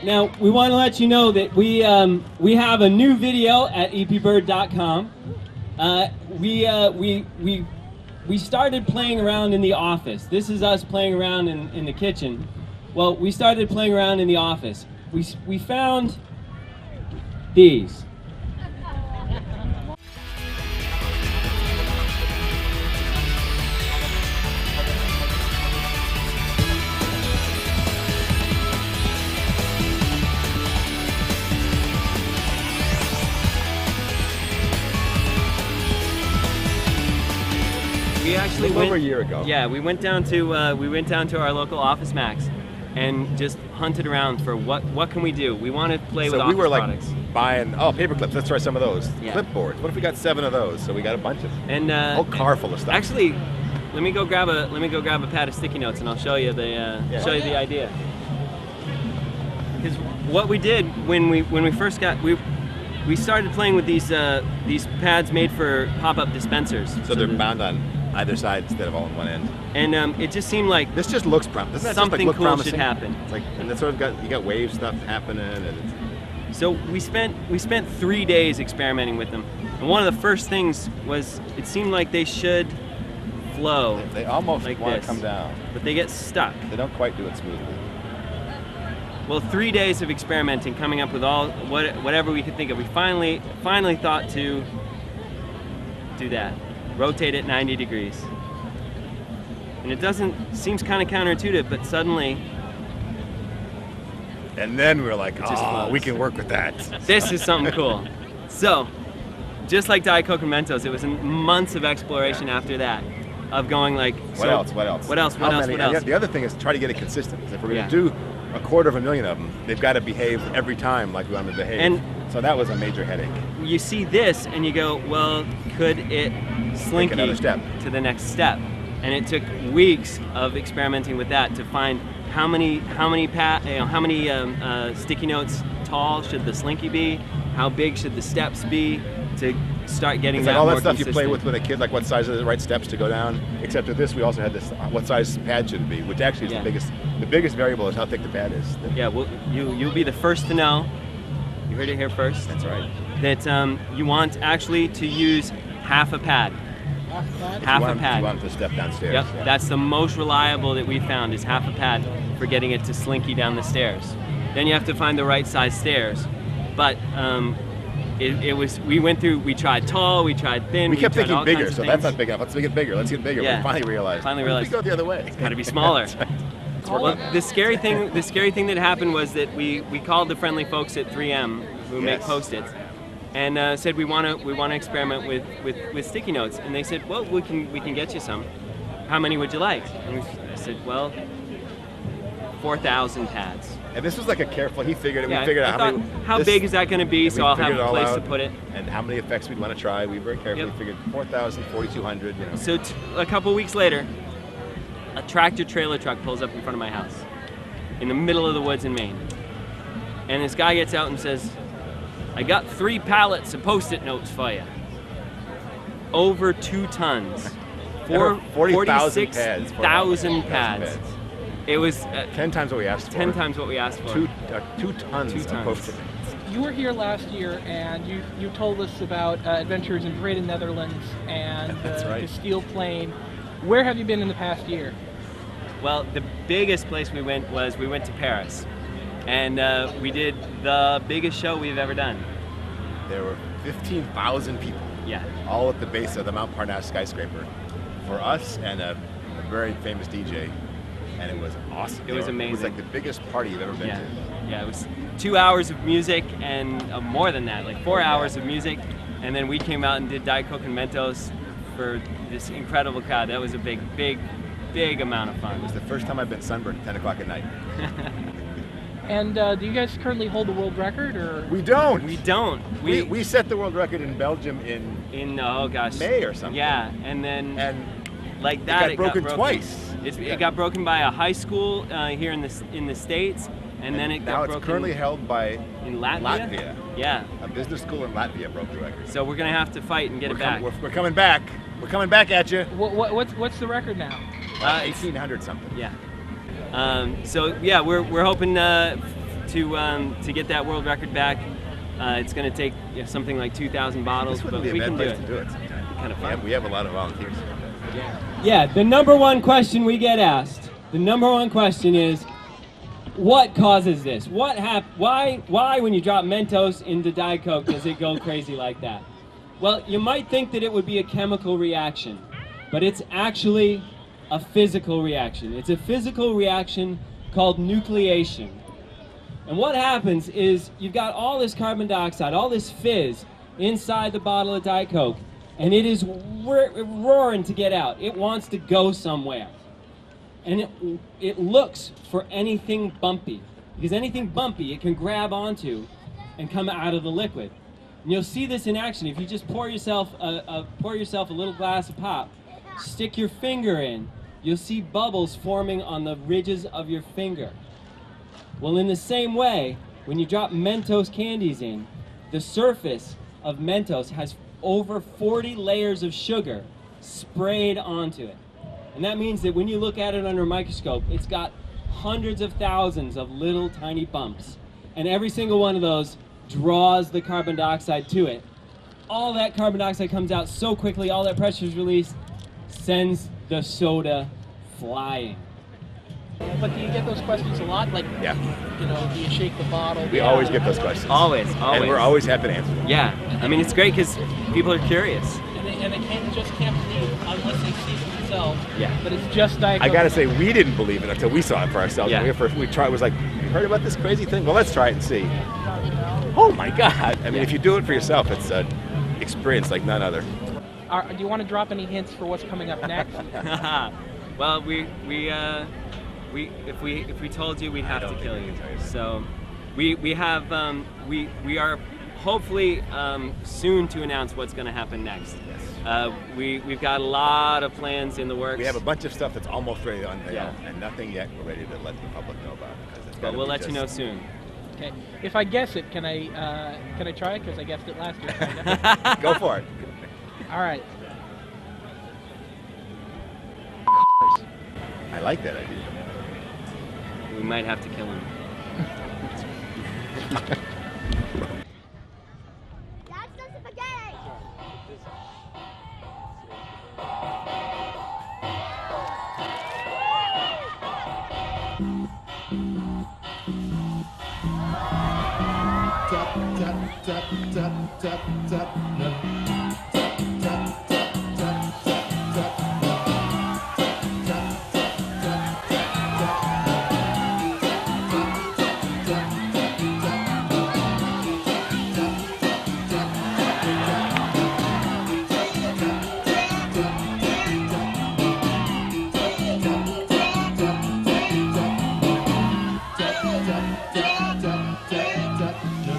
Now we want to let you know that we have a new video at EepyBird.com. We started playing around in the office. This is us playing around in the kitchen. Well, we started playing around in the office. We found these. We actually went over a year ago. Yeah, we went down to our local Office Max and just hunted around for what can we do. We want to play with office products. So we were like buying paper clips. Let's try some of those. Yeah. Clipboards. What if we got 7 of those? So we got a bunch of them. And a whole car full of stuff. Actually, let me go grab a pad of sticky notes and I'll show you the the idea. Because what we did when we first got we started playing with these pads made for pop-up dispensers. So they're bound on either side instead of all on one end. And it just seemed like this just looks promising. Something cool should happen. It's like, and it's sort of you got wave stuff happening. And so we spent 3 days experimenting with them. And one of the first things was it seemed like they should flow. They almost like want this, to come down, but they get stuck. They don't quite do it smoothly. Well, 3 days of experimenting, coming up with whatever we could think of, we finally thought to do that. Rotate it 90 degrees. And it seems kind of counterintuitive, but suddenly... And then we're like, oh, we can work with that. This is something cool. So, just like Diet Coke Mentos, it was months of exploration after that, of going like... What else? The other thing is try to get it consistent. If we're going to do 250,000 of them, they've got to behave every time like we want to behave. And so that was a major headache. You see this and you go, well, could it slinky to the next step? And it took weeks of experimenting with that to find how many sticky notes tall should the slinky be, how big should the steps be, to start getting that all more that stuff consistent. You play with a kid, like what size are the right steps to go down. Except with this, we also had this what size pad should it be, which actually is the biggest variable is how thick the pad is. Yeah, well, you'll be the first to know. You heard it here first. That's right. That you want actually to use half a pad. Half a pad. You want to step downstairs. Yep, yeah. That's the most reliable that we found is half a pad for getting it to slinky down the stairs. Then you have to find the right size stairs. But we tried tall, we tried thin. We kept thinking bigger, so things. That's not big enough. Let's make it bigger. Let's get bigger. Yeah. We finally realized. We go the other way. It's got to be smaller. Well, the scary thing that happened was that we called the friendly folks at 3M who make Post-its, and said we want to experiment with sticky notes, and they said, well, we can get you some. How many would you like? And I said, well, 4,000 pads. And this was like a careful. He figured it. Yeah, we figured out how big is that going to be, so I'll have a place to put it, and how many effects we'd want to try. We very carefully figured 4,000, 4,200. You know. So a couple weeks later, a tractor trailer truck pulls up in front of my house, in the middle of the woods in Maine, and this guy gets out and says, I got 3 pallets of Post-it notes for you. Over 2 tons. 46,000 pads. It was 10 times what we asked for. 10 times what we asked for. 2 tons of Post-it notes. You were here last year, and you told us about adventures in Breda, Netherlands, and Castile Plain. Where have you been in the past year? Well, the biggest place we went to Paris, and we did the biggest show we've ever done. There were 15,000 people. Yeah. All at the base of the Mount Parnasse skyscraper, for us and a very famous DJ, and it was awesome. It was amazing. It was like the biggest party you've ever been to. Yeah, it was 2 hours of music and more than that, like 4 hours of music, and then we came out and did Diet Coke Mentos for this incredible crowd. That was a big amount of fun. It was the first time I've been sunburned at 10 o'clock at night. And do you guys currently hold the world record, or? We don't. We set the world record in Belgium in May or something. Yeah, and then it got broken twice. It got broken by a high school here in the States, and then it got broken. Now it's currently held by in Latvia. Yeah. A business school in Latvia broke the record. So we're gonna have to fight and get it back. We're coming back. We're coming back at you. What's the record now? 1,800 something. Yeah. So yeah, we're hoping to get that world record back. It's going to take something like 2,000 bottles, but we can do it. Kind of fun. We have a lot of volunteers. Yeah, the number one question we get asked, the number one question is, what causes this? Why when you drop Mentos into Diet Coke does it go crazy like that? Well, you might think that it would be a chemical reaction, but it's actually a physical reaction. It's a physical reaction called nucleation. And what happens is you've got all this carbon dioxide, all this fizz inside the bottle of Diet Coke, and it is roaring to get out. It wants to go somewhere. And it looks for anything bumpy, because anything bumpy it can grab onto and come out of the liquid. And you'll see this in action if you just pour yourself a little glass of pop, stick your finger in, you'll see bubbles forming on the ridges of your finger. Well, in the same way, when you drop Mentos candies in, the surface of Mentos has over 40 layers of sugar sprayed onto it. And that means that when you look at it under a microscope, it's got hundreds of thousands of little tiny bumps. And every single one of those draws the carbon dioxide to it. All that carbon dioxide comes out so quickly, all that pressure is released, sends the soda flying. But do you get those questions a lot? Like, do you shake the bottle? We always get those questions. Always. And we're always happy to answer them. Yeah, I mean, it's great because people are curious. And they can't believe unless they see it themselves. Yeah. But it's just Diet Coke. I gotta say, we didn't believe it until we saw it for ourselves. Yeah. When we tried, it was like, you heard about this crazy thing? Well, let's try it and see. Oh my God! I mean, if you do it for yourself, it's an experience like none other. Do you want to drop any hints for what's coming up next? Well, if we told you, we'd have to kill you. So, we are hopefully soon to announce what's going to happen next. Yes. We've got a lot of plans in the works. We have a bunch of stuff that's almost ready to unveil, and nothing yet we're ready to let the public know about. But we'll let you know soon. Okay. If I guess it, can I try it? Because I guessed it last year. Go for it. All right. I like that idea. We might have to kill him. That's some spaghetti! Tap, tap, tap, tap, tap, tap, no. Tap, tap, tap, tap, tap, tap, no. No.